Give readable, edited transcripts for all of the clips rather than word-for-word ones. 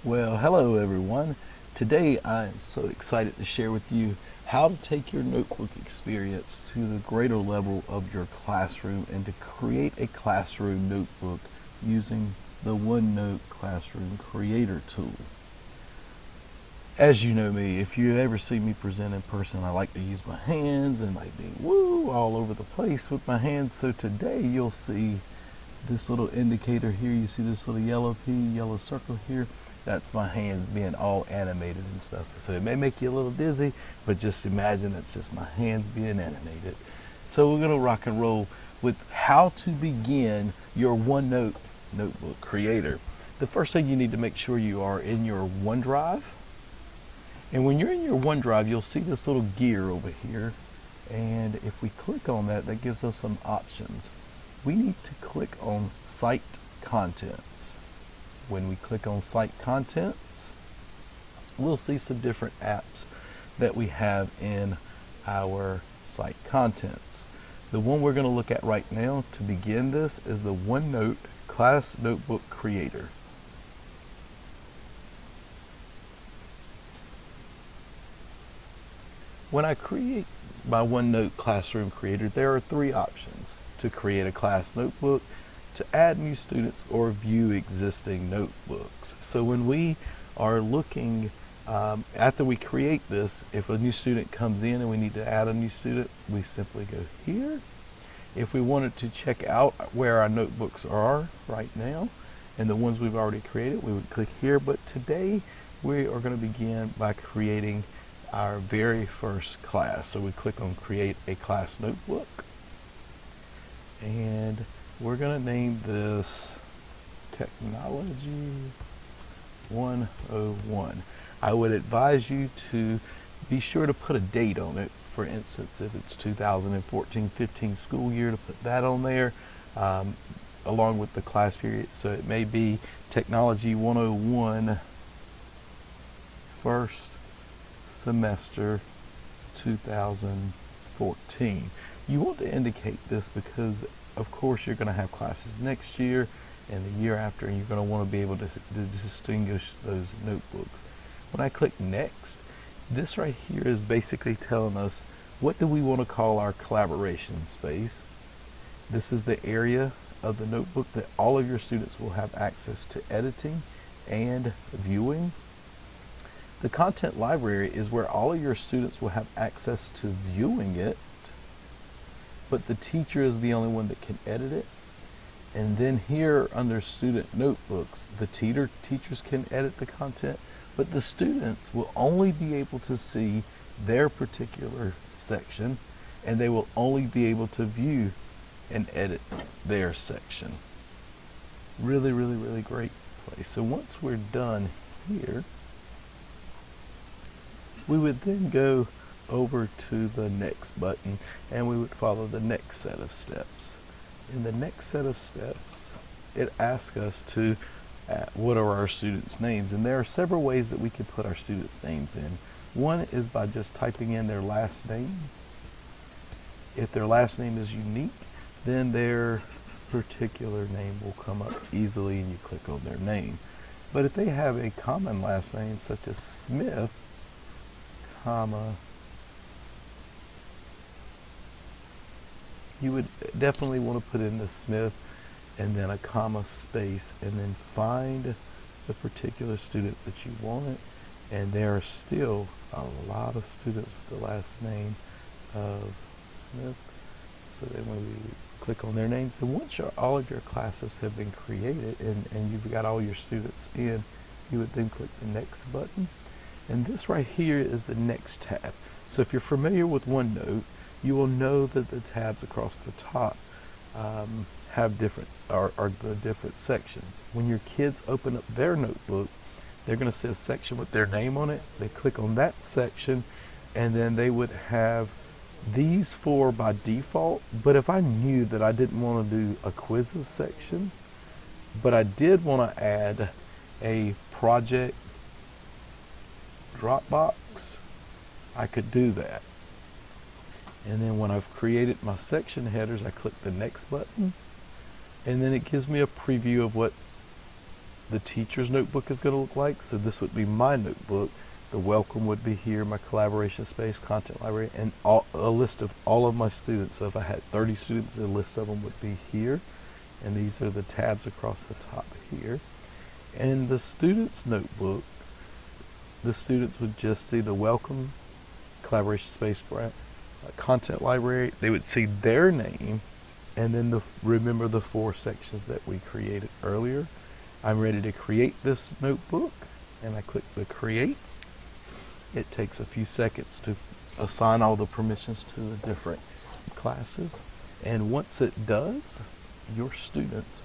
Well, hello everyone. Today I am so excited to share with you how to take your notebook experience to the greater level of your classroom and to create a classroom notebook using the OneNote Classroom Creator tool. As you know me, if you ever see me present in person, I like to use my hands and like be woo all over the place with my hands. So today you'll see this little indicator here. You see this little yellow circle here? That's my hands being all animated and stuff. So it may make you a little dizzy, but just imagine it's just my hands being animated. So we're gonna rock and roll with how to begin your OneNote notebook creator. The first thing you need to make sure you are in your OneDrive. And when you're in your OneDrive, you'll see this little gear over here. And if we click on that, that gives us some options. We need to click on Site Contents. When we click on Site Contents, we'll see some different apps that we have in our Site Contents. The one we're going to look at right now to begin this is the OneNote Class Notebook Creator. When I create my OneNote Classroom Creator, there are three options: to create a class notebook, to add new students, or view existing notebooks. So when we are looking, after we create this, if a new student comes in and we need to add a new student, we simply go here. If we wanted to check out where our notebooks are right now and the ones we've already created, we would click here. But today we are going to begin by creating our very first class. So we click on Create a Class Notebook, and we're going to name this Technology 101. I would advise you to be sure to put a date on it. For instance, if it's 2014-15 school year, to put that on there along with the class period. So it may be Technology 101 first semester 2014. You want to indicate this because of course you're going to have classes next year and the year after, and you're going to want to be able to distinguish those notebooks. When I click next, this right here is basically telling us what do we want to call our collaboration space. This is the area of the notebook that all of your students will have access to editing and viewing. The content library is where all of your students will have access to viewing it, but the teacher is the only one that can edit it. And then here under student notebooks, the teachers can edit the content, but the students will only be able to see their particular section, and they will only be able to view and edit their section. Really, really, really great place. So once we're done here, we would then go over to the next button and we would follow the next set of steps. In the next set of steps, it asks us to what are our students' names, and there are several ways that we can put our students' names in. One is by just typing in their last name. If their last name is unique, then their particular name will come up easily and you click on their name. But if they have a common last name such as Smith, comma, you would definitely want to put in the Smith and then a comma space and then find the particular student that you want. And there are still a lot of students with the last name of Smith. So then when we click on their names, and once all of your classes have been created and you've got all your students in, you would then click the next button. And this right here is the next tab. So if you're familiar with OneNote, you will know that the tabs across the top have different are the different sections. When your kids open up their notebook, they're going to see a section with their name on it. They click on that section, and then they would have these four by default. But if I knew that I didn't want to do a quizzes section, but I did want to add a project Dropbox, I could do that. And then when I've created my section headers, I click the next button, and then it gives me a preview of what the teacher's notebook is going to look like. So this would be my notebook. The welcome would be here, my collaboration space, content library, and a list of all of my students. So if I had 30 students, a list of them would be here. And these are the tabs across the top here. And the student's notebook, the students would just see the welcome, collaboration space, content library. They would see their name, and then remember the 4 sections that we created earlier. I'm ready to create this notebook, and I click the create. It takes a few seconds to assign all the permissions to the different classes. And once it does, your students,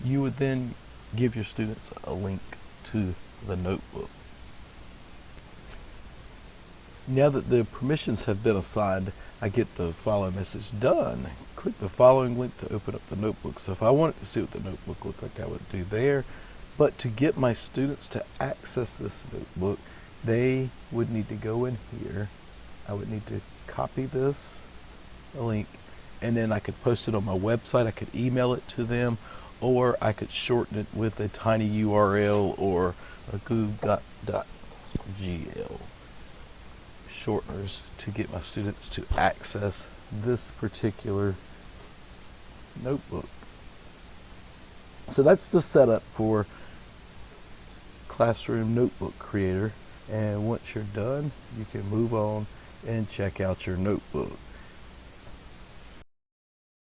you would then give your students a link to the notebook. Now that the permissions have been assigned, I get the following message: done. Click the following link to open up the notebook. So if I wanted to see what the notebook looked like, I would do there. But to get my students to access this notebook, they would need to go in here. I would need to copy this link, and then I could post it on my website. I could email it to them, or I could shorten it with a tiny URL or a goo.gl shorteners to get my students to access this particular notebook. So that's the setup for Classroom Notebook Creator. And once you're done, you can move on and check out your notebook.